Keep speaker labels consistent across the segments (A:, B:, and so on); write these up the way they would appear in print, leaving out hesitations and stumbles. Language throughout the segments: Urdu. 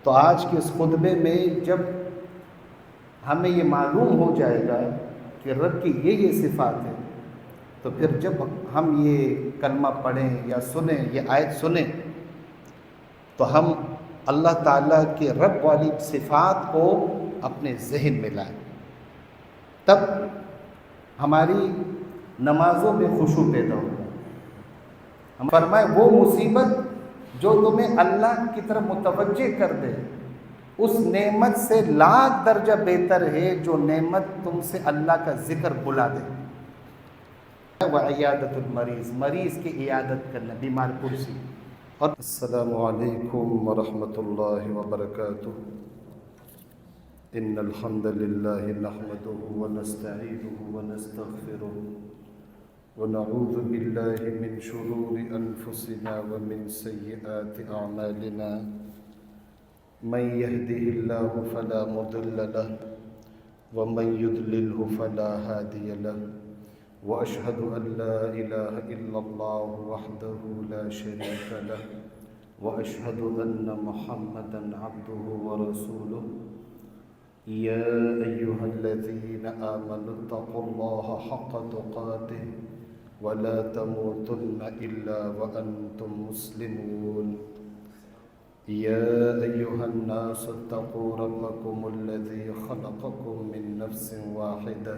A: تو آج کے اس خطبے میں جب ہمیں یہ معلوم ہو جائے گا کہ رب کی یہ صفات ہے، تو پھر جب ہم یہ کلمہ پڑھیں یا سنیں، یہ آیت سنیں، تو ہم اللہ تعالیٰ کے رب والی صفات کو اپنے ذہن میں لائیں، تب ہماری نمازوں میں خشوع پیدا ہوگا۔ ہم فرمائے وہ مصیبت جو تمہیں اللہ کی طرف متوجہ کر دے، اس نعمت سے لاکھ درجہ بہتر ہے جو نعمت تم سے اللہ کا ذکر بلا دے۔ وعیادت المریض، مریض کی عیادت کرنا، بیمار پرسی۔ اور السلام علیکم ورحمۃ اللہ وبرکاتہ۔ ان الحمد للہ نحمده ونستعینه ونستغفره ونعوذ باللہ من شرور انفسنا ومن سیئات اعمالنا، من يهده الله فلا مضل له ومن يضلله فلا هادي له، واشهد ان لا اله الا الله وحده لا شريك له، واشهد ان محمدا عبده ورسوله۔ يا ايها الذين امنوا اتقوا الله حق تقاته ولا تموتن الا وانتم مسلمون۔ يا ايها الناس اتقوا ربكم الذي خلقكم من نفس واحدة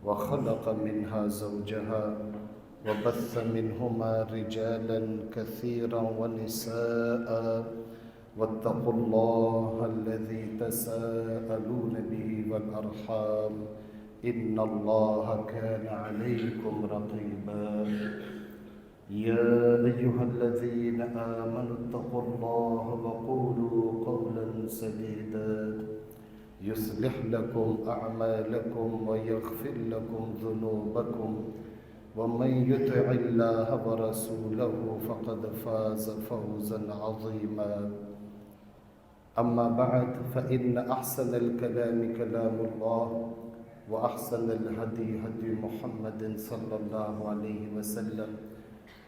A: وخلق منها زوجها وبث منهما رجالا كثيرا ونساء، واتقوا الله الذي تساءلون به والأرحام إن الله كان عليكم رقيبا۔ يا أيها الذين آمنوا اتقوا الله وقولوا قولا سديدا يصلح لكم أعمالكم ويغفر لكم ذنوبكم، ومن يطع الله ورسوله فقد فاز فوزا عظيما۔ أما بعد، فإن أحسن الكلام كلام الله، وأحسن الهدي هدي محمد صلى الله عليه وسلم،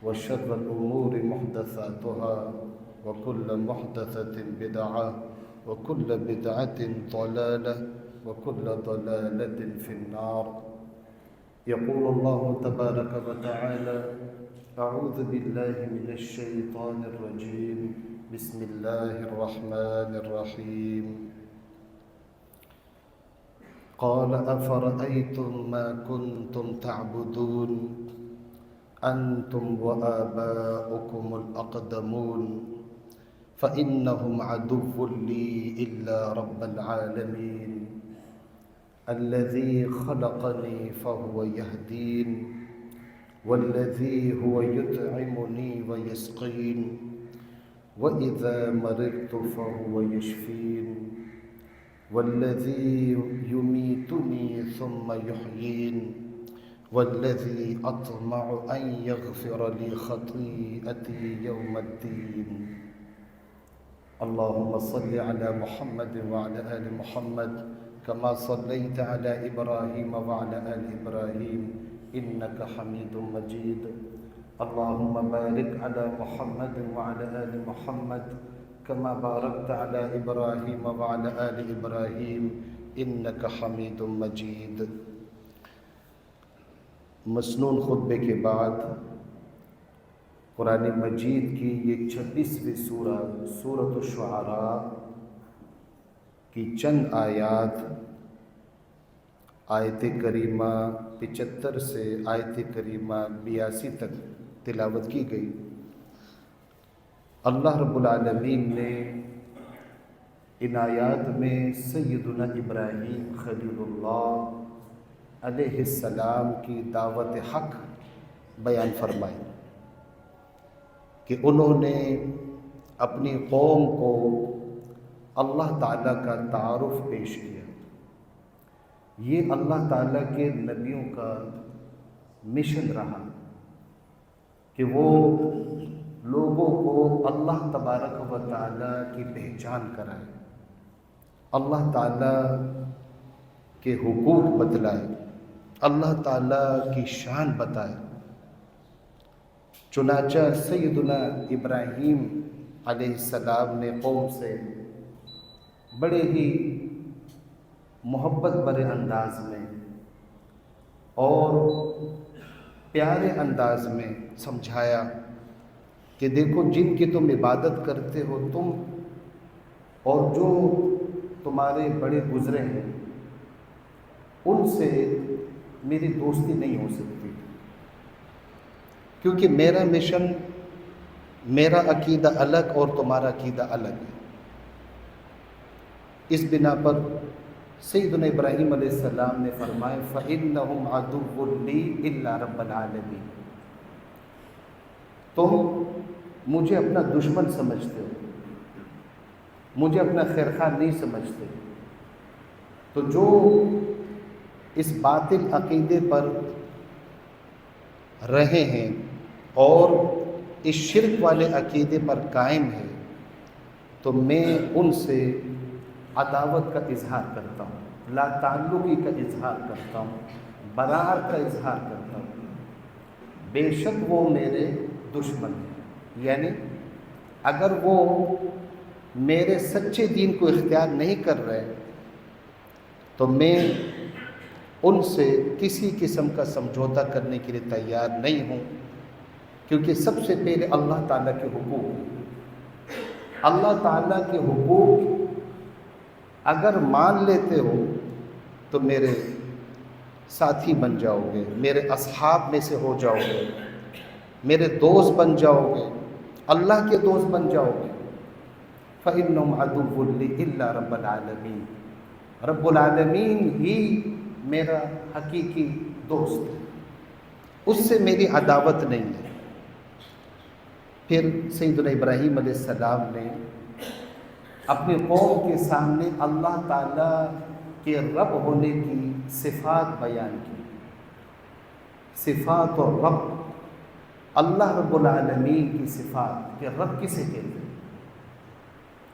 A: وشر الأمور محدثاتها، وكل محدثة بدعة، وكل بدعة ضلالة، وكل ضلالة في النار۔ يقول الله تبارك وتعالى: أعوذ بالله من الشيطان الرجيم، بسم الله الرحمن الرحيم۔ قال أفرأيتم ما كنتم تعبدون أنتم وآباؤكم الأقدمون فإنهم عدو لي إلا رب العالمين الذي خلقني فهو يهدين، والذي هو يطعمني ويسقين، وإذا مرضت فهو يشفين، والذي يميتني ثم يحيين، والذي أطمع أن يغفر لي خطيئتي يوم الدين۔ اللهم صل على محمد وعلى آل محمد كما صليت على إبراهيم وعلى آل إبراهيم إنك حميد مجيد۔ اللهم بارك على محمد وعلى آل محمد كما باركت على إبراهيم وعلى آل إبراهيم إنك حميد مجيد۔ مسنون خطبے کے بعد قرآن مجید کی یہ 26ویں سورہ سورۃ الشعراء کی چند آیات، آیت کریمہ 75 سے آیت کریمہ 82 تک تلاوت کی گئی۔ اللہ رب العالمین نے ان آیات میں سیدنا ابراہیم خلیل اللہ علیہ السلام کی دعوت حق بیان فرمائی کہ انہوں نے اپنی قوم کو اللہ تعالیٰ کا تعارف پیش کیا۔ یہ اللہ تعالیٰ کے نبیوں کا مشن رہا کہ وہ لوگوں کو اللہ تبارک و تعالیٰ کی پہچان کرائے، اللہ تعالیٰ کے حقوق بتلائے، اللہ تعالیٰ کی شان بتائے۔ چنانچہ سیدنا ابراہیم علیہ السلام نے قوم سے بڑے ہی محبت بھرے انداز میں اور پیارے انداز میں سمجھایا کہ دیکھو جن کی تم عبادت کرتے ہو تم اور جو تمہارے بڑے گزرے ہیں ان سے میری دوستی نہیں ہو سکتی، کیونکہ میرا مشن، میرا عقیدہ الگ اور تمہارا عقیدہ الگ ہے۔ اس بنا پر سیدنا ابراہیم علیہ السلام نے فرمایا فَإِنَّهُمْ عَدُوٌّ لِّي إِلَّا رَبَّ الْعَالَمِينَ، تم مجھے اپنا دشمن سمجھتے ہو، مجھے اپنا خیرخواہ نہیں سمجھتے، تو جو اس باطل عقیدے پر رہے ہیں اور اس شرک والے عقیدے پر قائم ہے تو میں ان سے عداوت کا اظہار کرتا ہوں، لا تعلقی کا اظہار کرتا ہوں، براءت کا اظہار کرتا ہوں، بے شک وہ میرے دشمن ہیں۔ یعنی اگر وہ میرے سچے دین کو اختیار نہیں کر رہے تو میں ان سے کسی قسم کا سمجھوتا کرنے کے لیے تیار نہیں ہوں، کیونکہ سب سے پہلے اللہ تعالیٰ کے حقوق، اللہ تعالیٰ کے حقوق اگر مان لیتے ہو تو میرے ساتھی بن جاؤ گے، میرے اصحاب میں سے ہو جاؤ گے، میرے دوست بن جاؤ گے، اللہ کے دوست بن جاؤ گے۔ فَإِنَّهُمْ عَدُوٌّ لِّي إِلَّا رَبَّ الْعَالَمِينَ، رب العالمین ہی میرا حقیقی دوست ہے، اس سے میری عداوت نہیں ہے۔ پھر سیدنا ابراہیم علیہ السلام نے اپنی قوم کے سامنے اللہ تعالیٰ کے رب ہونے کی صفات بیان کی، صفات اور رب، اللہ رب العالمین کی صفات کہ رب کسے کہتے ہیں۔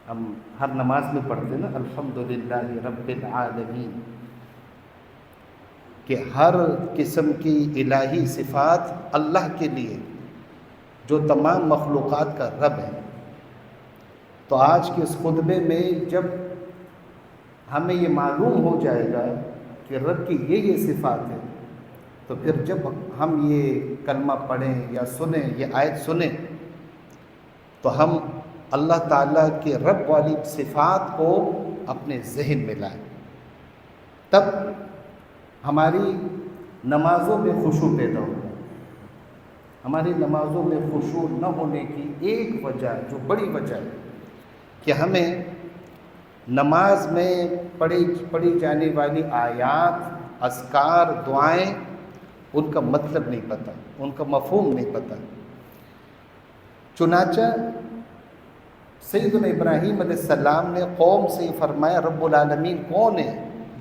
A: ہم ہر نماز میں پڑھتے ہیں نا الحمدللہ رب العالمین، کہ ہر قسم کی الہی صفات اللہ کے لیے جو تمام مخلوقات کا رب ہے۔ تو آج کے اس خطبے میں جب ہمیں یہ معلوم ہو جائے گا کہ رب کی یہ صفات ہے، تو پھر جب ہم یہ کلمہ پڑھیں یا سنیں، یہ آیت سنیں، تو ہم اللہ تعالیٰ کے رب والی صفات کو اپنے ذہن میں لائیں، تب ہماری نمازوں میں خشوع پیدا ہوگا۔ ہماری نمازوں میں خشوع نہ ہونے کی ایک وجہ، جو بڑی وجہ ہے، کہ ہمیں نماز میں پڑھی جانے والی آیات، اذکار، دعائیں، ان کا مطلب نہیں پتہ، ان کا مفہوم نہیں پتہ۔ چنانچہ سیدنا ابراہیم علیہ السلام نے قوم سے فرمایا رب العالمین کون ہے؟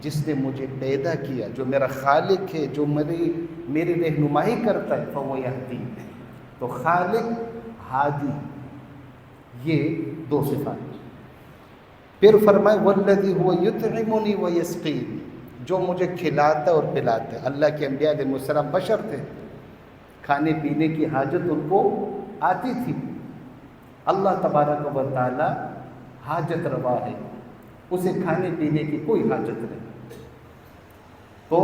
A: جس نے مجھے پیدا کیا، جو میرا خالق ہے، جو میری رہنمائی کرتا ہے، فَهُوَ يَهْدِينِ۔ تو خالق، ہادی، یہ دو صفات۔ پھر فرمائے وَالَّذِي هُوَ يُطْعِمُنِي وَيَسْقِينِ، جو مجھے کھلاتا اور پلاتا ہے۔ اللہ کے انبیاء علیہ السلام بشر تھے، کھانے پینے کی حاجت ان کو آتی تھی، اللہ تبارک و تعالی حاجت روا ہے، اسے کھانے پینے کی کوئی حاجت نہیں۔ تو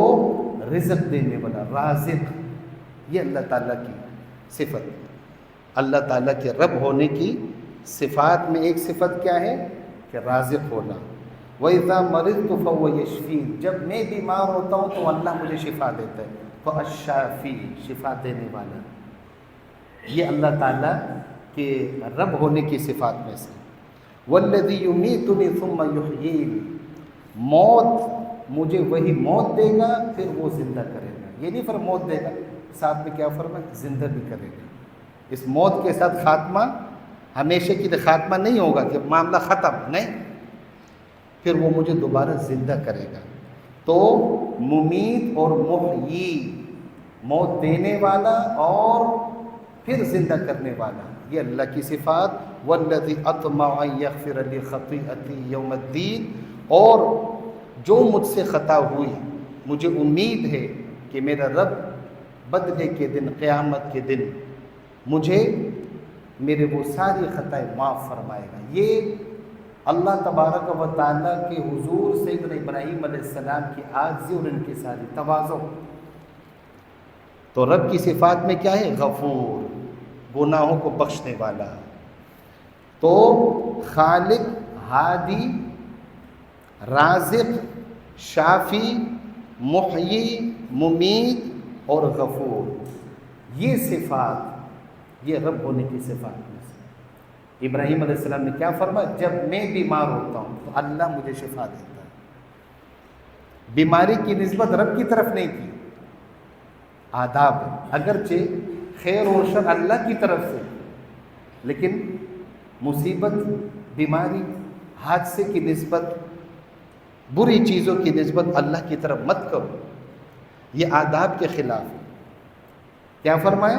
A: رزق دینے والا، رازق، یہ اللہ تعالیٰ کی صفت، اللہ تعالیٰ کے رب ہونے کی صفات میں ایک صفت کیا ہے کہ رازق ہونا۔ وَإِذَا مَرِضْتُ فَهُوَ يَشْفِينِ، جب میں بیمار ہوتا ہوں تو اللہ مجھے شفا دیتا ہے، تو الشافی، شفا دینے والا، یہ اللہ تعالیٰ کے رب ہونے کی صفات میں سے۔ وَالَّذِي يُمِيتُنِي ثُمَّ يُحْيِينِ، موت، مجھے وہی موت دے گا پھر وہ زندہ کرے گا۔ یہ نہیں فرمایا موت دے گا، ساتھ میں کیا فرمایا زندہ بھی کرے گا۔ اس موت کے ساتھ خاتمہ ہمیشہ کی خاتمہ نہیں ہوگا کہ معاملہ ختم، نہیں، پھر وہ مجھے دوبارہ زندہ کرے گا۔ تو ممیت اور محیی، موت دینے والا اور پھر زندہ کرنے والا، یہ اللہ کی صفات۔ وَالَّذِي أَطْمَعُ أَن يَغْفِرَ لِي خَطِيئَتِي يَوْمَ الدِّينِ، اور جو مجھ سے خطا ہوئی مجھے امید ہے کہ میرا رب بدلے کے دن، قیامت کے دن مجھے میرے وہ ساری خطائیں معاف فرمائے گا۔ یہ اللہ تبارک و تعالیٰ کے حضور سیدنا ابراہیم علیہ السلام کی عاجزی اور ان کی ساری تواضع. تو رب کی صفات میں کیا ہے؟ غفور، گناہوں کو بخشنے والا. تو خالق، ہادی، رازق، شافی، محیی، ممیت اور غفور، یہ صفات، یہ رب ہونے کی صفات میں سے. ابراہیم علیہ السلام نے کیا فرمایا؟ جب میں بیمار ہوتا ہوں تو اللہ مجھے شفا دیتا ہے. بیماری کی نسبت رب کی طرف نہیں کی، آداب ہے. اگرچہ خیر اور شر اللہ کی طرف سے، لیکن مصیبت، بیماری، حادثے کی نسبت، بری چیزوں کی نسبت اللہ کی طرف مت کرو، یہ آداب کے خلاف ہے. کیا فرمایا؟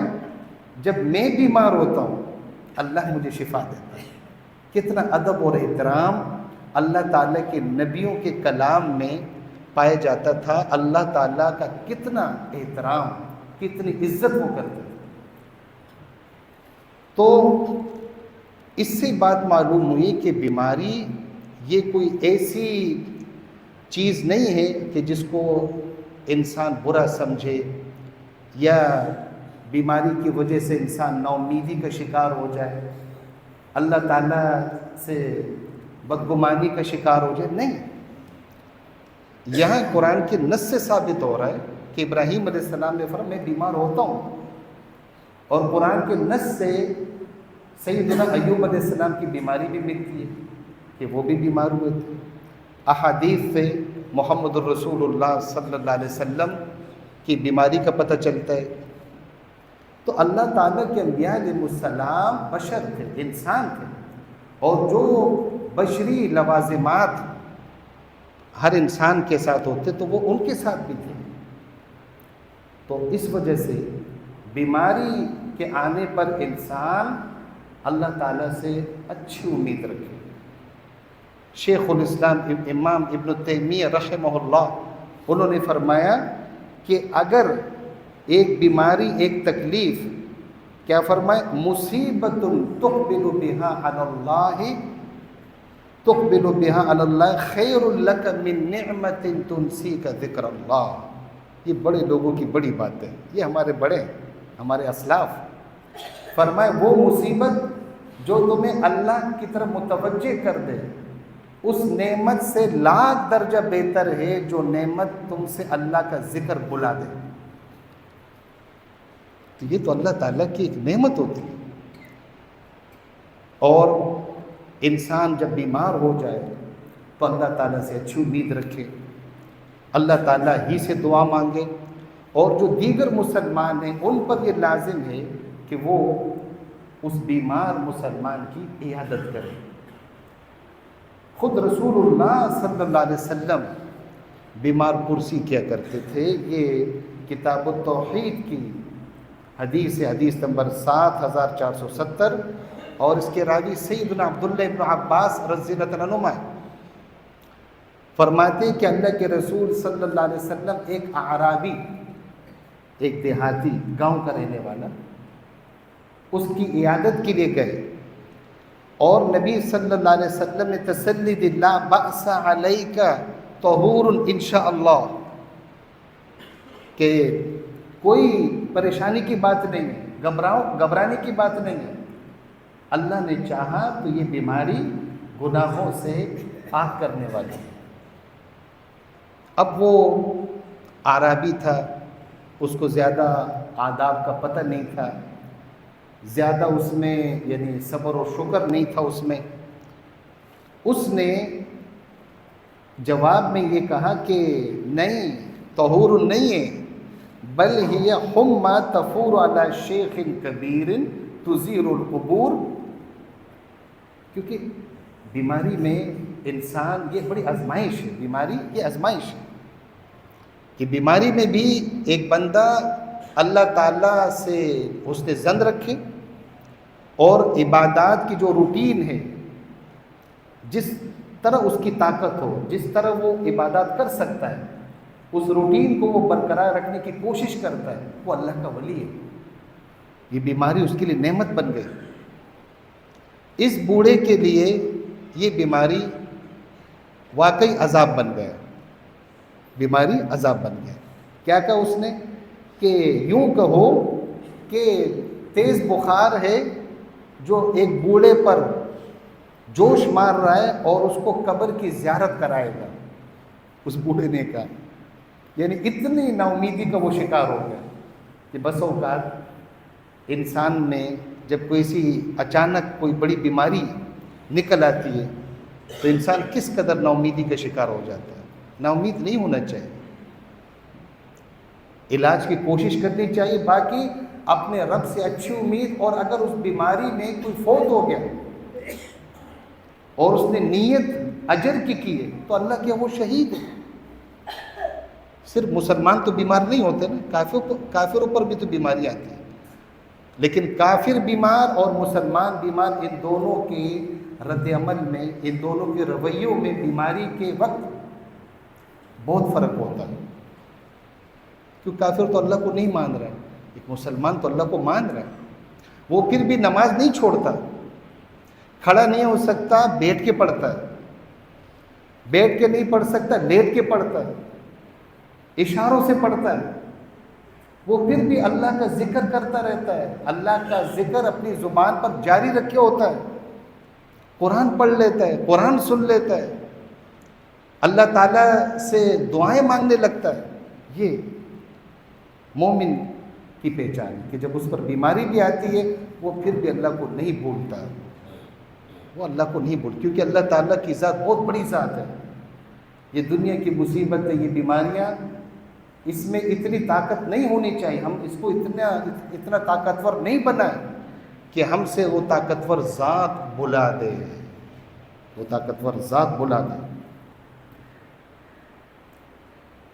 A: جب میں بیمار ہوتا ہوں اللہ مجھے شفا دیتا ہے. کتنا ادب اور احترام اللہ تعالیٰ کے نبیوں کے کلام میں پایا جاتا تھا. اللہ تعالیٰ کا کتنا احترام، کتنی عزت وہ کرتے تھے. تو اس سے بات معلوم ہوئی کہ بیماری یہ کوئی ایسی چیز نہیں ہے کہ جس کو انسان برا سمجھے، یا بیماری کی وجہ سے انسان نا امیدی کا شکار ہو جائے، اللہ تعالیٰ سے بدگمانی کا شکار ہو جائے. نہیں، یہاں قرآن کے نص سے ثابت ہو رہا ہے کہ ابراہیم علیہ السلام نے فرمایا میں بیمار ہوتا ہوں. اور قرآن کے نص سے سیدنا ایوب علیہ السلام کی بیماری بھی ملتی ہے کہ وہ بھی بیمار ہوئے تھے. احادیث سے محمد الرسول اللہ صلی اللہ علیہ وسلم کی بیماری کا پتہ چلتا ہے. تو اللہ تعالیٰ کے انبیاء علیہ السلام بشر تھے، انسان تھے، اور جو بشری لوازمات ہر انسان کے ساتھ ہوتے تو وہ ان کے ساتھ بھی تھے. تو اس وجہ سے بیماری کے آنے پر انسان اللہ تعالیٰ سے اچھی امید رکھے. شیخ الاسلام امام ابن تیمیہ رحمہ اللہ انہوں نے فرمایا کہ اگر ایک بیماری، ایک تکلیف، کیا فرمائے؟ مصیبت تقبل بها علی اللہ، تقبل بها علی اللہ خیر لک من نعمت تنسیک ذکر اللہ. یہ بڑے لوگوں کی بڑی بات ہے، یہ ہمارے بڑے، ہمارے اسلاف. فرمائے وہ مصیبت جو تمہیں اللہ کی طرف متوجہ کر دے، اس نعمت سے لاکھ درجہ بہتر ہے جو نعمت تم سے اللہ کا ذکر بلا دے. تو یہ تو اللہ تعالیٰ کی ایک نعمت ہوتی ہے. اور انسان جب بیمار ہو جائے تو اللہ تعالیٰ سے اچھی امید رکھے، اللہ تعالیٰ ہی سے دعا مانگے. اور جو دیگر مسلمان ہیں ان پر یہ لازم ہے کہ وہ اس بیمار مسلمان کی عیادت کریں. خود رسول اللہ صلی اللہ علیہ وسلم بیمار پرسی کیا کرتے تھے. یہ کتاب التوحید کی حدیث ہے، حدیث نمبر 7470، اور اس کے راوی سیدنا عبداللہ ابن عباس رضی اللہ عنہما فرماتے کہ اللہ کے رسول صلی اللہ علیہ وسلم ایک اعرابی، ایک دیہاتی گاؤں کا رہنے والا، اس کی عیادت کے لیے گئے، اور نبی صلی اللہ علیہ وسلم نے تسلی دی لا بأس علیک طہور انشاءاللہ، کہ کوئی پریشانی کی بات نہیں ہے، گھبرانے کی بات نہیں ہے، اللہ نے چاہا تو یہ بیماری گناہوں سے پاک کرنے والی ہے. اب وہ اعرابی تھا، اس کو زیادہ آداب کا پتہ نہیں تھا، زیادہ اس میں یعنی صبر و شکر نہیں تھا اس میں. اس نے جواب میں یہ کہا کہ نہیں، طہور نہیں ہے، بل ہی حمى تفور علی شیخ کبیر تزیر القبور. کیونکہ بیماری میں انسان، یہ بڑی آزمائش ہے، بیماری یہ آزمائش ہے کہ بیماری میں بھی ایک بندہ اللہ تعالیٰ سے حسن ظن رکھے، اور عبادات کی جو روٹین ہے، جس طرح اس کی طاقت ہو، جس طرح وہ عبادات کر سکتا ہے، اس روٹین کو وہ برقرار رکھنے کی کوشش کرتا ہے، وہ اللہ کا ولی ہے. یہ بیماری اس کے لیے نعمت بن گئی. اس بوڑھے کے لیے یہ بیماری واقعی عذاب بن گیا، بیماری عذاب بن گیا۔ کیا کہا اس نے کہ یوں کہو کہ تیز بخار ہے جو ایک بوڑھے پر جوش مار رہا ہے اور اس کو قبر کی زیارت کرائے گا۔ اس بوڑھے نے کہا، یعنی اتنی نا امیدی کا وہ شکار ہو گیا کہ بس اوقات انسان میں جب کوئی سی اچانک کوئی بڑی بیماری نکل آتی ہے تو انسان کس قدر نا امیدی کا شکار ہو جاتا ہے۔ نا امید نہیں ہونا چاہیے، علاج کی کوشش کرنی چاہیے، باقی اپنے رب سے اچھی امید، اور اگر اس بیماری میں کوئی فوت ہو گیا اور اس نے نیت اجر کی ہے تو اللہ کے وہ شہید ہے۔ صرف مسلمان تو بیمار نہیں ہوتے نا، کافروں پر بھی تو بیماری آتی ہے، لیکن کافر بیمار اور مسلمان بیمار، ان دونوں کے رد عمل میں، ان دونوں کے رویوں میں بیماری کے وقت بہت فرق ہوتا ہے۔ کیونکہ کافر تو اللہ کو نہیں مان رہا ہے، ایک مسلمان تو اللہ کو مان رہا ہے، وہ پھر بھی نماز نہیں چھوڑتا، کھڑا نہیں ہو سکتا بیٹھ کے پڑھتا ہے، بیٹھ کے نہیں پڑھ سکتا لیٹ کے پڑھتا ہے، اشاروں سے پڑھتا ہے، وہ پھر بھی اللہ کا ذکر کرتا رہتا ہے، اللہ کا ذکر اپنی زبان پر جاری رکھے ہوتا ہے، قرآن پڑھ لیتا ہے، قرآن سن لیتا ہے، اللہ تعالیٰ سے دعائیں مانگنے لگتا ہے۔ یہ مومن کی پہچان ہے کہ جب اس پر بیماری بھی آتی ہے وہ پھر بھی اللہ کو نہیں بھولتا، وہ اللہ کو نہیں بھولتا، کیونکہ اللہ تعالیٰ کی ذات بہت بڑی ذات ہے۔ یہ دنیا کی مصیبت ہے، یہ بیماریاں، اس میں اتنی طاقت نہیں ہونی چاہیے، ہم اس کو اتنا طاقتور نہیں بنائیں کہ ہم سے وہ طاقتور ذات بلا دے، وہ طاقتور ذات بلا دے۔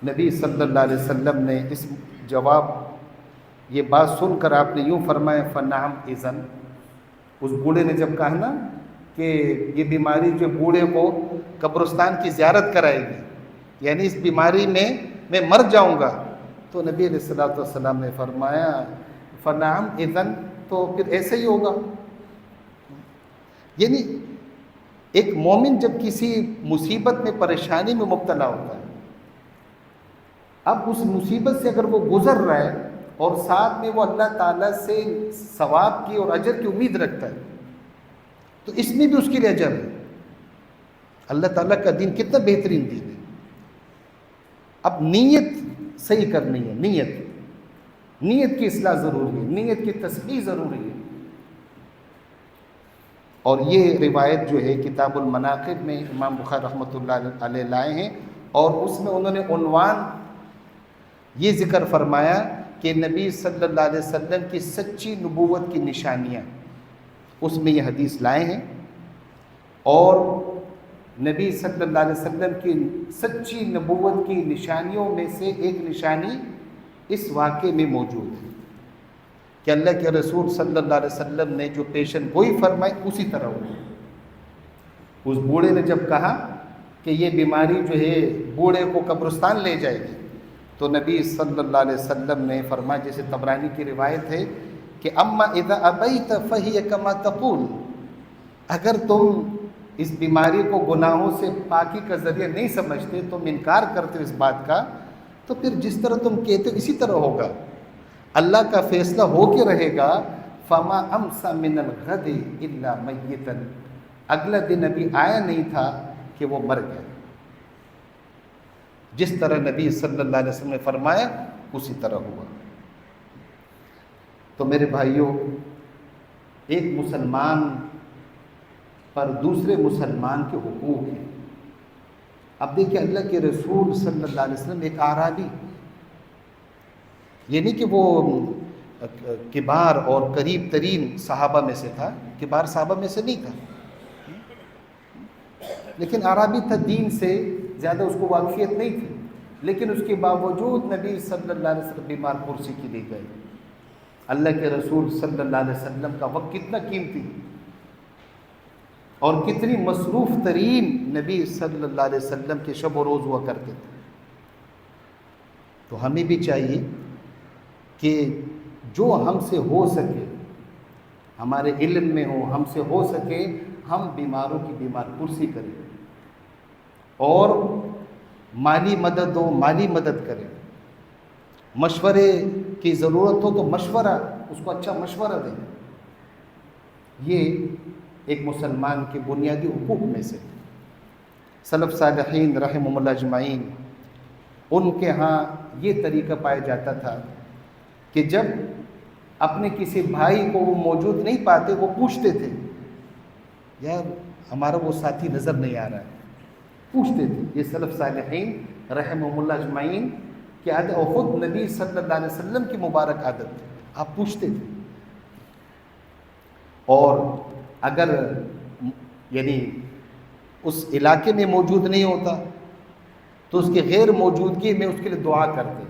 A: نبی صلی اللہ علیہ وسلم نے اس جواب، یہ بات سن کر آپ نے یوں فرمایا، فنعم اذن، اس بوڑھے نے جب کہا نا کہ یہ بیماری جو بوڑھے کو قبرستان کی زیارت کرائے گی، یعنی اس بیماری میں میں مر جاؤں گا، تو نبی علیہ الصلوۃ والسلام نے فرمایا فنعم اذن، تو پھر ایسے ہی ہوگا۔ یعنی ایک مومن جب کسی مصیبت میں، پریشانی میں مبتلا ہوتا ہے، اب اس مصیبت سے اگر وہ گزر رہا ہے اور ساتھ میں وہ اللہ تعالیٰ سے ثواب کی اور اجر کی امید رکھتا ہے، تو اس میں بھی اس کے لیے اجر ہے۔ اللہ تعالیٰ کا دین کتنا بہترین دین ہے۔ اب نیت صحیح کرنی ہے، نیت کی اصلاح ضروری ہے، نیت کی تصحیح ضروری ہے۔ اور یہ روایت جو ہے کتاب المناقب میں امام بخاری رحمۃ اللہ علیہ لائے ہیں، اور اس میں انہوں نے عنوان یہ ذکر فرمایا کہ نبی صلی اللہ علیہ وسلم کی سچی نبوت کی نشانیاں، اس میں یہ حدیث لائے ہیں، اور نبی صلی اللہ علیہ وسلم کی سچی نبوت کی نشانیوں میں سے ایک نشانی اس واقعے میں موجود ہے کہ اللہ کے رسول صلی اللہ علیہ وسلم نے جو پیشن گوئی فرمائی اسی طرح ہوئی۔ اس بوڑھے نے جب کہا کہ یہ بیماری جو ہے بوڑھے کو قبرستان لے جائے گی، تو نبی صلی اللہ علیہ وسلم نے فرمایا، جیسے طبرانی کی روایت ہے کہ اما اذا ابیت فہی کما تقول، اگر تم اس بیماری کو گناہوں سے پاکی کا ذریعہ نہیں سمجھتے، تم انکار کرتے ہو اس بات کا، تو پھر جس طرح تم کہتے ہو اسی طرح ہوگا، اللہ کا فیصلہ ہو کے رہے گا۔ فما امسا من الغد الا میتا، اگلا دن ابھی آیا نہیں تھا کہ وہ مر گیا۔ جس طرح نبی صلی اللہ علیہ وسلم نے فرمایا اسی طرح ہوا۔ تو میرے بھائیوں، ایک مسلمان پر دوسرے مسلمان کے حقوق ہیں۔ اب دیکھیں اللہ کے رسول صلی اللہ علیہ وسلم ایک اعرابی، یہ نہیں کہ وہ کبار اور قریب ترین صحابہ میں سے تھا، کبار صحابہ میں سے نہیں تھا، لیکن اعرابی تھا، دین سے زیادہ اس کو واقفیت نہیں تھی، لیکن اس کے باوجود نبی صلی اللہ علیہ وسلم بیمار پرسی کے لیے گئے۔ اللہ کے رسول صلی اللہ علیہ وسلم کا وقت کتنا قیمتی اور کتنی مصروف ترین نبی صلی اللہ علیہ وسلم کے شب و روز ہوا کرتے تھے۔ تو ہمیں بھی چاہیے کہ جو ہم سے ہو سکے، ہمارے علم میں ہو، ہم سے ہو سکے، ہم بیماروں کی بیمار پرسی کریں اور مالی مدد ہو مالی مدد کریں، مشورے کی ضرورت ہو تو مشورہ، اس کو اچھا مشورہ دیں۔ یہ ایک مسلمان کے بنیادی حقوق میں سے۔ سلف صالحین رحمہم اللہ اجمعین، ان کے ہاں یہ طریقہ پایا جاتا تھا کہ جب اپنے کسی بھائی کو وہ موجود نہیں پاتے، وہ پوچھتے تھے، یار ہمارا وہ ساتھی نظر نہیں آ رہا ہے، پوچھتے تھے۔ یہ سلف صالحین رحمہم اللہ اجمعین کی عادت، اور خود نبی صلی اللہ علیہ وسلم کی مبارک عادت تھی، آپ پوچھتے تھے۔ اور اگر یعنی اس علاقے میں موجود نہیں ہوتا تو اس کی غیر موجودگی میں اس کے لیے دعا کرتے،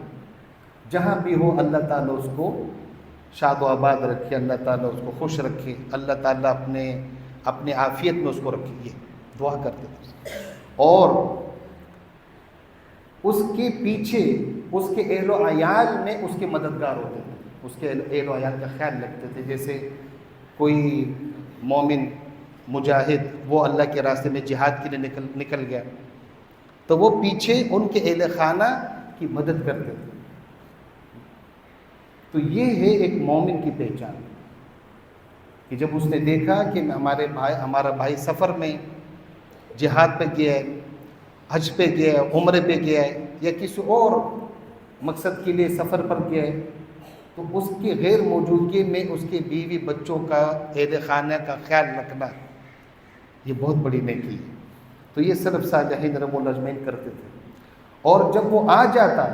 A: جہاں بھی ہو اللہ تعالیٰ اس کو شاد و آباد رکھے، اللہ تعالیٰ اس کو خوش رکھے، اللہ تعالیٰ اپنے عافیت میں اس کو رکھے، یہ دعا کرتے تھے۔ اور اس کے پیچھے اس کے اہل و عیال میں اس کے مددگار ہوتے تھے، اس کے اہل و عیال کا خیال رکھتے تھے۔ جیسے کوئی مومن مجاہد وہ اللہ کے راستے میں جہاد کے لیے نکل گیا تو وہ پیچھے ان کے اہل خانہ کی مدد کرتے تھے۔ تو یہ ہے ایک مومن کی پہچان کہ جب اس نے دیکھا کہ ہمارا بھائی سفر میں جہاد پہ گیا ہے، حج پہ گیا ہے، عمرے پہ گیا ہے، یا کسی اور مقصد کے لیے سفر پر گیا ہے، تو اس کی غیر موجودگی میں اس کے بیوی بچوں کا اہل خانہ کا خیال رکھنا یہ بہت بڑی نیکی ہے۔ تو یہ سلف صالحین رحمہ اللہ اجمعین کرتے تھے۔ اور جب وہ آ جاتا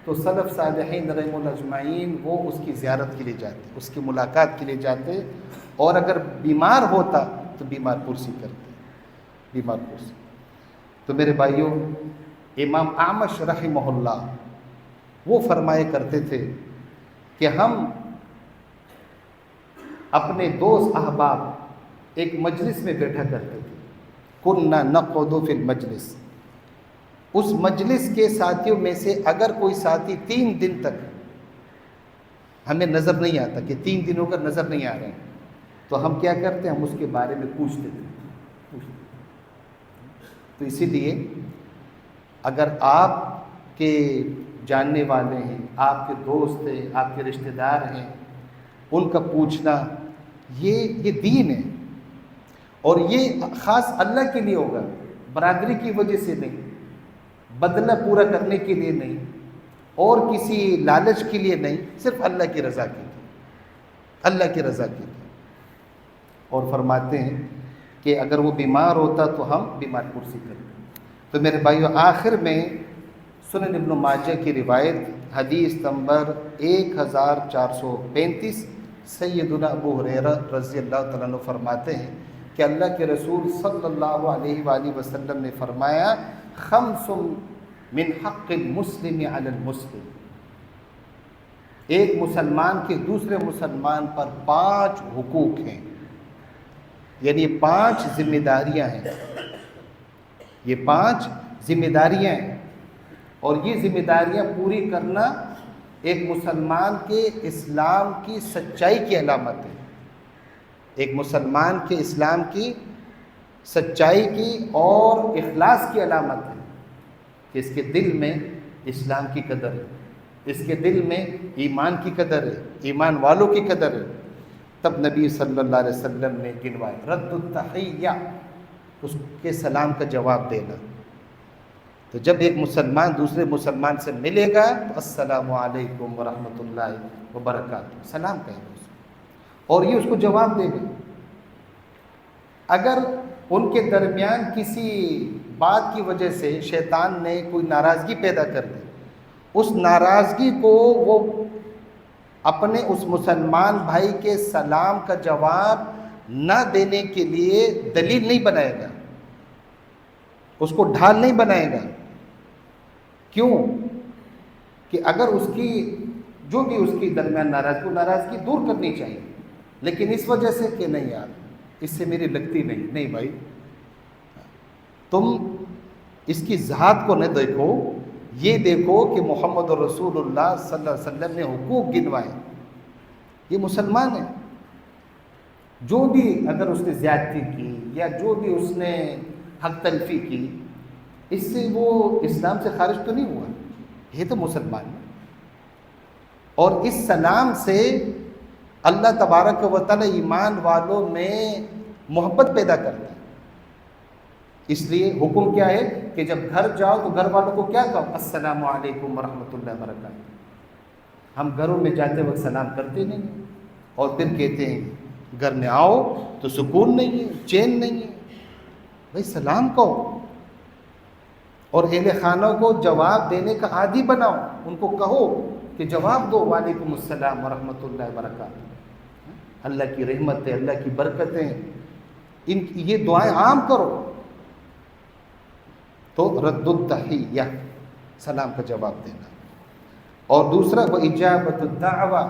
A: تو سلف صالحین رحمہ اللہ اجمعین وہ اس کی زیارت کے لیے جاتے، اس کی ملاقات کے لیے جاتے، اور اگر بیمار ہوتا تو بیمار پرسی کرتے، بیمار پرسی۔ تو میرے بھائیوں، امام اعمش رحمہ اللہ وہ فرمایا کرتے تھے کہ ہم اپنے دوست احباب ایک مجلس میں بیٹھا کرتے تھے، کننا نقعد فی المجلس، اس مجلس کے ساتھیوں میں سے اگر کوئی ساتھی 3 دن تک ہمیں نظر نہیں آتا، کہ 3 دنوں کا نظر نہیں آ رہے ہیں، تو ہم کیا کرتے ہیں، ہم اس کے بارے میں پوچھتے تھے۔ تو اسی لیے اگر آپ کے جاننے والے ہیں، آپ کے دوست ہیں، آپ کے رشتہ دار ہیں، ان کا پوچھنا یہ دین ہے، اور یہ خاص اللہ کے لیے ہوگا، برادری کی وجہ سے نہیں، بدلہ پورا کرنے کے لیے نہیں، اور کسی لالچ کے لیے نہیں، صرف اللہ کی رضا کے لیے، اللہ کی رضا کے لیے۔ اور فرماتے ہیں کہ اگر وہ بیمار ہوتا تو ہم بیمار پرسی کرتے۔ تو میرے بھائیو، آخر میں سنن ابن ماجہ کی روایت حدیث نمبر 1435، سیدنا ابو ہریرہ رضی اللہ تعالیٰ عنہ فرماتے ہیں کہ اللہ کے رسول صلی اللہ علیہ وآلہ وسلم نے فرمایا، خمس من حق المسلم علی المسلم، ایک مسلمان کے دوسرے مسلمان پر 5 حقوق ہیں، یعنی 5 ذمہ داریاں ہیں، یہ 5 ذمہ داریاں ہیں، اور یہ ذمہ داریاں پوری کرنا ایک مسلمان کے اسلام کی سچائی کی علامت ہے، ایک مسلمان کے اسلام کی سچائی کی اور اخلاص کی علامت ہے، کہ اس کے دل میں اسلام کی قدر ہے، اس کے دل میں ایمان کی قدر ہے، ایمان والوں کی قدر ہے۔ تب نبی صلی اللہ علیہ وسلم نے گنوایا، رد التحیہ، اس کے سلام کا جواب دینا۔ تو جب ایک مسلمان دوسرے مسلمان سے ملے گا تو السلام علیکم ورحمۃ اللہ وبرکاتہ، سلام کہے گا اس کو، اور یہ اس کو جواب دے گا۔ اگر ان کے درمیان کسی بات کی وجہ سے شیطان نے کوئی ناراضگی پیدا کر دی، اس ناراضگی کو وہ اپنے اس مسلمان بھائی کے سلام کا جواب نہ دینے کے لیے دلیل نہیں بنائے گا، اس کو ڈھال نہیں بنائے گا۔ کیوں؟ کہ اگر اس کی جو بھی اس کی درمیان ناراضگی دور کرنی چاہیے، لیکن اس وجہ سے کہ نہیں یار اس سے میری لگتی نہیں بھائی، تم اس کی ذات کو نہ دیکھو، یہ دیکھو کہ محمد رسول اللہ صلی اللہ علیہ وسلم نے حقوق گنوائے، یہ مسلمان ہے، جو بھی اگر اس نے زیادتی کی یا جو بھی اس نے حق تلفی کی، اس سے وہ اسلام سے خارج تو نہیں ہوا، یہ تو مسلمان ہے۔ اور اس سلام سے اللہ تبارک و تعالی ایمان والوں میں محبت پیدا کرتا ہے۔ اس لیے حکم کیا ہے کہ جب گھر جاؤ تو گھر والوں کو کیا کہو؟ السلام علیکم ورحمۃ اللہ وبرکاتہ۔ ہم گھروں میں جاتے وقت سلام کرتے نہیں ہیں، اور پھر کہتے ہیں گھر میں آؤ تو سکون نہیں ہے، چین نہیں ہے۔ بھائی سلام کہو، اور اہل خانہ کو جواب دینے کا عادی بناؤ، ان کو کہو کہ جواب دو، وعلیکم السلام ورحمۃ اللہ وبرکاتہ۔ اللہ کی رحمت ہے، اللہ کی برکتیں، یہ دعائیں عام کرو۔ تو رد التحیہ، سلام کا جواب دینا۔ اور دوسرا وہ اجابت الدعوہ،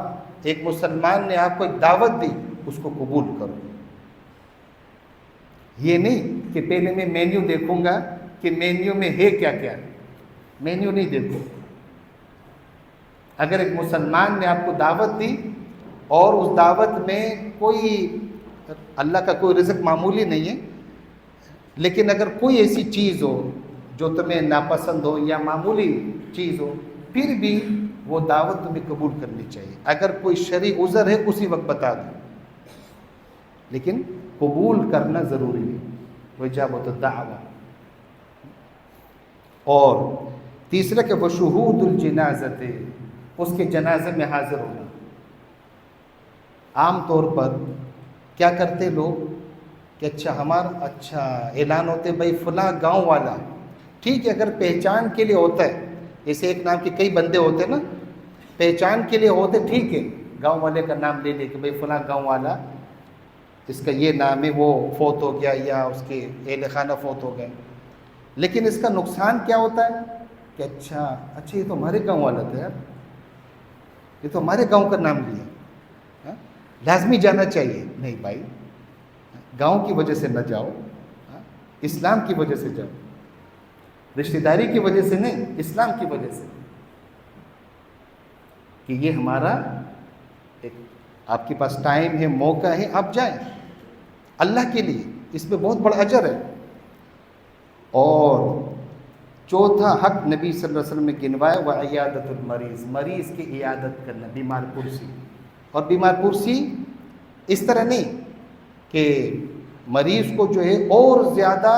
A: ایک مسلمان نے آپ کو ایک دعوت دی، اس کو قبول کرو۔ یہ نہیں کہ پہلے میں مینیو دیکھوں گا کہ مینیو میں ہے کیا کیا، مینیو نہیں دیکھو۔ اگر ایک مسلمان نے آپ کو دعوت دی اور اس دعوت میں کوئی اللہ کا کوئی رزق معمولی نہیں ہے، لیکن اگر کوئی ایسی چیز ہو جو تمہیں ناپسند ہو یا معمولی چیز ہو، پھر بھی وہ دعوت تمہیں قبول کرنی چاہیے۔ اگر کوئی شرعی عذر ہے اسی وقت بتا دو، لیکن قبول کرنا ضروری ہے، وہ اجابت الدعوہ۔ اور تیسرا کہ وشہود الجنازۃ، اس کے جنازے میں حاضر ہونا۔ عام طور پر کیا کرتے لوگ کہ اچھا اعلان ہوتے بھائی فلاں گاؤں والا، ٹھیک ہے، اگر پہچان کے لیے ہوتا ہے، جیسے ایک نام کے کئی بندے ہوتے نا، پہچان کے لیے ہوتے، ٹھیک ہے، گاؤں والے کا نام لے لے کہ بھائی فلاں گاؤں والا، اس کا یہ نام ہے، وہ فوت ہو گیا یا اس کے اہل خانہ فوت ہو گئے۔ لیکن اس کا نقصان کیا ہوتا ہے کہ اچھا یہ تو ہمارے گاؤں والا تھا یار، یہ تو ہمارے گاؤں کا نام لیا، لازمی جانا چاہیے۔ نہیں بھائی، گاؤں کی وجہ سے نہ جاؤ، اسلام کی وجہ سے جاؤ، رشتہ داری کی وجہ سے نہیں، اسلام کی وجہ سے، کہ یہ ہمارا ایک، آپ کے پاس ٹائم ہے، موقع ہے، آپ جائیں اللہ کے لیے، اس میں بہت بڑا اجر ہے۔ اور چوتھا حق نبی صلی اللہ علیہ وسلم نے گنوایا وہ عیادت المریض، مریض کی عیادت کرنا، بیمار پرسی۔ اور بیمار پرسی اس طرح نہیں کہ مریض کو جو ہے اور زیادہ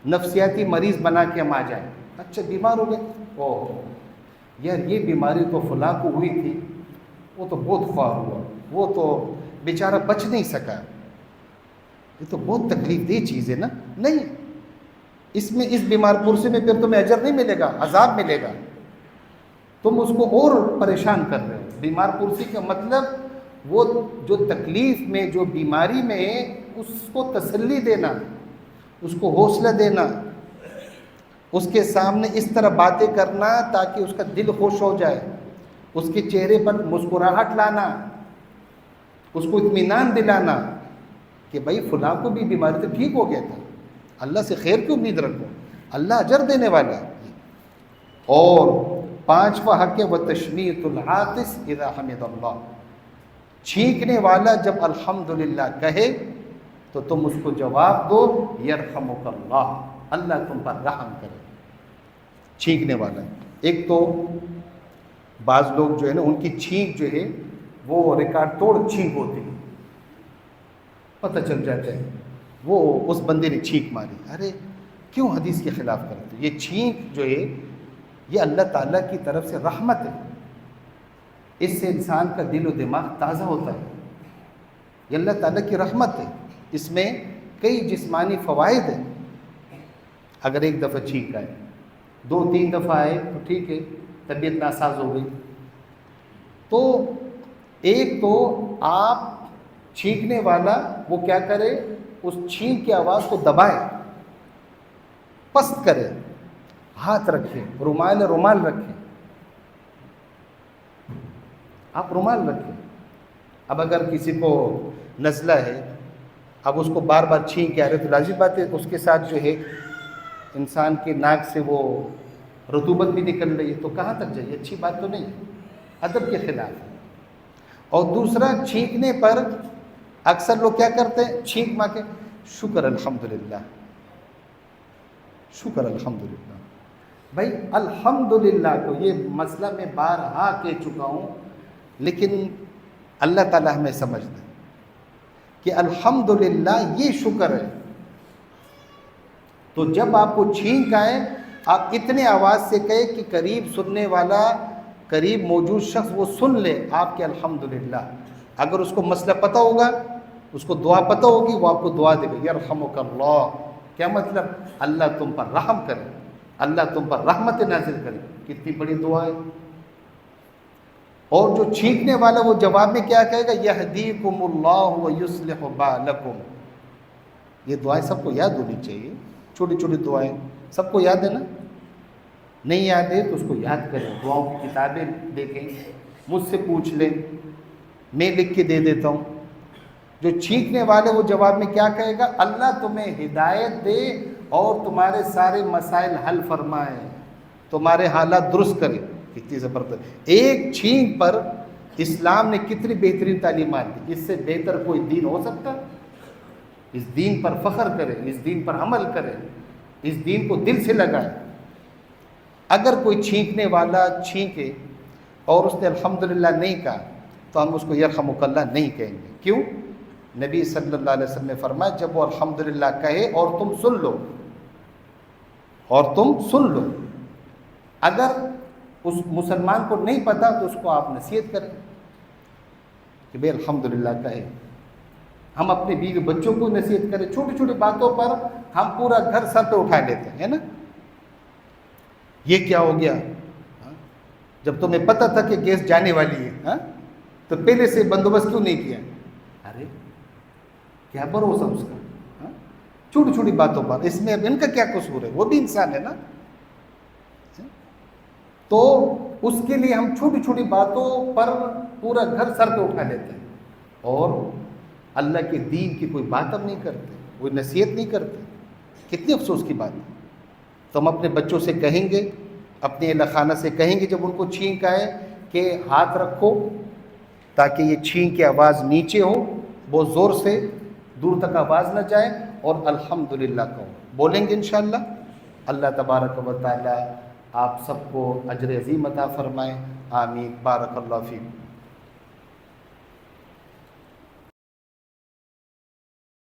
A: نفسیاتی مریض بنا کے ہم آ جائیں، اچھا بیمار ہو گئے، یار یہ بیماری تو فلاں کو ہوئی تھی، وہ تو بہت خوار ہوا، وہ تو بیچارہ بچ نہیں سکا، یہ تو بہت تکلیف دہ چیز ہے نا۔ نہیں، اس بیمار پرسی میں پھر تمہیں اجر نہیں ملے گا، عذاب ملے گا، تم اس کو اور پریشان کر رہے ہو۔ بیمار پرسی کا مطلب وہ جو تکلیف میں، جو بیماری میں ہے، اس کو تسلی دینا، اس کو حوصلہ دینا، اس کے سامنے اس طرح باتیں کرنا تاکہ اس کا دل خوش ہو جائے، اس کے چہرے پر مسکراہٹ لانا، اس کو اطمینان دلانا کہ بھائی فلاں کو بھی بیماری سے ٹھیک ہو گیا تھا، اللہ سے خیر کی امید رکھو، اللہ اجر دینے والا ہے۔ اور پانچواں حق ہے وہ تشمیت العاطس اذا حمد اللہ، چھینکنے والا جب الحمدللہ کہے تو تم اس کو جواب دو یرحمک اللہ، اللہ تم پر رحم کرے۔ چھینکنے والا، ایک تو بعض لوگ جو ہے نا، ان کی چھینک جو ہے وہ ریکارڈ توڑ چھینک ہوتی ہے، پتہ چل جاتا ہے وہ اس بندے نے چھینک ماری، ارے کیوں حدیث کے خلاف کرتے؟ یہ چھینک جو ہے یہ اللہ تعالیٰ کی طرف سے رحمت ہے، اس سے انسان کا دل و دماغ تازہ ہوتا ہے، یہ اللہ تعالیٰ کی رحمت ہے، اس میں کئی جسمانی فوائد ہیں۔ اگر ایک دفعہ چھینک آئے، 2-3 دفعہ آئے تو ٹھیک ہے، طبیعت ناساز ہو گئی، تو ایک تو آپ چھینکنے والا وہ کیا کرے، اس چھینک کی آواز کو دبائے، پست کرے، ہاتھ رکھے، رومال رکھے، آپ رومال رکھیں۔ اب اگر کسی کو نزلہ ہے، اب اس کو بار بار چھینک کے آ رہے تو لازم بات ہے اس کے ساتھ جو ہے انسان کے ناک سے وہ رطوبت بھی نکل رہی ہے، تو کہاں تک جائے؟ اچھی بات تو نہیں، ادب کے خلاف ہے۔ اور دوسرا، چھینکنے پر اکثر لوگ کیا کرتے ہیں، چھینک مار کے شکر الحمدللہ، شکر الحمدللہ۔ بھائی الحمدللہ کو یہ مسئلہ میں بارہا کہہ چکا ہوں، لیکن اللہ تعالیٰ ہمیں سمجھ دے کہ الحمدللہ یہ شکر ہے۔ تو جب آپ کو چھینک آئے، آپ اتنے آواز سے کہے کہ قریب سننے والا، قریب موجود شخص وہ سن لے آپ کے الحمدللہ۔ اگر اس کو مسئلہ پتہ ہوگا، اس کو دعا پتہ ہوگی، وہ آپ کو دعا دے گا، یرحمک اللہ۔ کیا مطلب؟ اللہ تم پر رحم کرے، اللہ تم پر رحمت نازل کرے۔ کتنی بڑی دعا ہے۔ اور جو چھینکنے والا وہ جواب میں کیا کہے گا، یہدیکم اللہ ویصلح بالکم۔ یہ دعائیں سب کو یاد ہونی چاہیے، چھوٹی چھوٹی دعائیں سب کو یاد ہے نا؟ نہیں یاد ہے تو اس کو یاد کریں، دعاؤں کی کتابیں دیکھیں، مجھ سے پوچھ لیں، میں لکھ کے دے دیتا ہوں۔ جو چھینکنے والے وہ جواب میں کیا کہے گا، اللہ تمہیں ہدایت دے اور تمہارے سارے مسائل حل فرمائے، تمہارے حالات درست کرے۔ کتنی زبردست! ایک چھینک پر اسلام نے کتنی بہترین تعلیمات دی۔ اس سے بہتر کوئی دین ہو سکتا؟ اس دین پر فخر کرے، اس دین پر عمل کرے، اس دین کو دل سے لگائے۔ اگر کوئی چھینکنے والا چھینکے اور اس نے الحمدللہ نہیں کہا تو ہم اس کو یرحمک اللہ نہیں کہیں گے۔ کیوں؟ نبی صلی اللہ علیہ وسلم نے فرمایا جب وہ الحمدللہ کہے اور تم سن لو، اور تم سن لو، اگر اس مسلمان کو نہیں پتا تو اس کو آپ نصیحت کریں کہ بھئی الحمدللہ کہے۔ ہم اپنے بیوی بچوں کو نصیحت کریں، چھوٹی چھوٹی باتوں پر ہم پورا گھر سر پہ اٹھا لیتے ہیں نا۔ یہ کیا ہو گیا؟ جب تمہیں پتہ تھا کہ گیس جانے والی ہے تو پہلے سے بندوبست کیوں نہیں کیا؟ ارے کیا بھروسہ اس کا؟ چھوٹی چھوٹی باتوں پر اس میں اب ان کا کیا قصور ہے؟ وہ بھی انسان ہے نا۔ تو اس کے لیے ہم چھوٹی چھوٹی باتوں پر پورا گھر سر پہ اٹھا لیتے ہیں، اور اللہ کے دین کی کوئی بات ہم نہیں کرتے، کوئی نصیحت نہیں کرتے۔ کتنی افسوس کی بات ہے۔ تو ہم اپنے بچوں سے کہیں گے، اپنے اہل خانہ سے کہیں گے جب ان کو چھینک آئے کہ ہاتھ رکھو تاکہ یہ چھینک کی آواز نیچے ہو، بہت زور سے دور تک آواز نہ جائے، اور الحمدللہ کہو۔ بولیں گے انشاءاللہ۔ اللہ تبارک و تعالی آپ سب کو اجر عظیم عطا فرمائے، آمین۔ بارک اللہ فیکم۔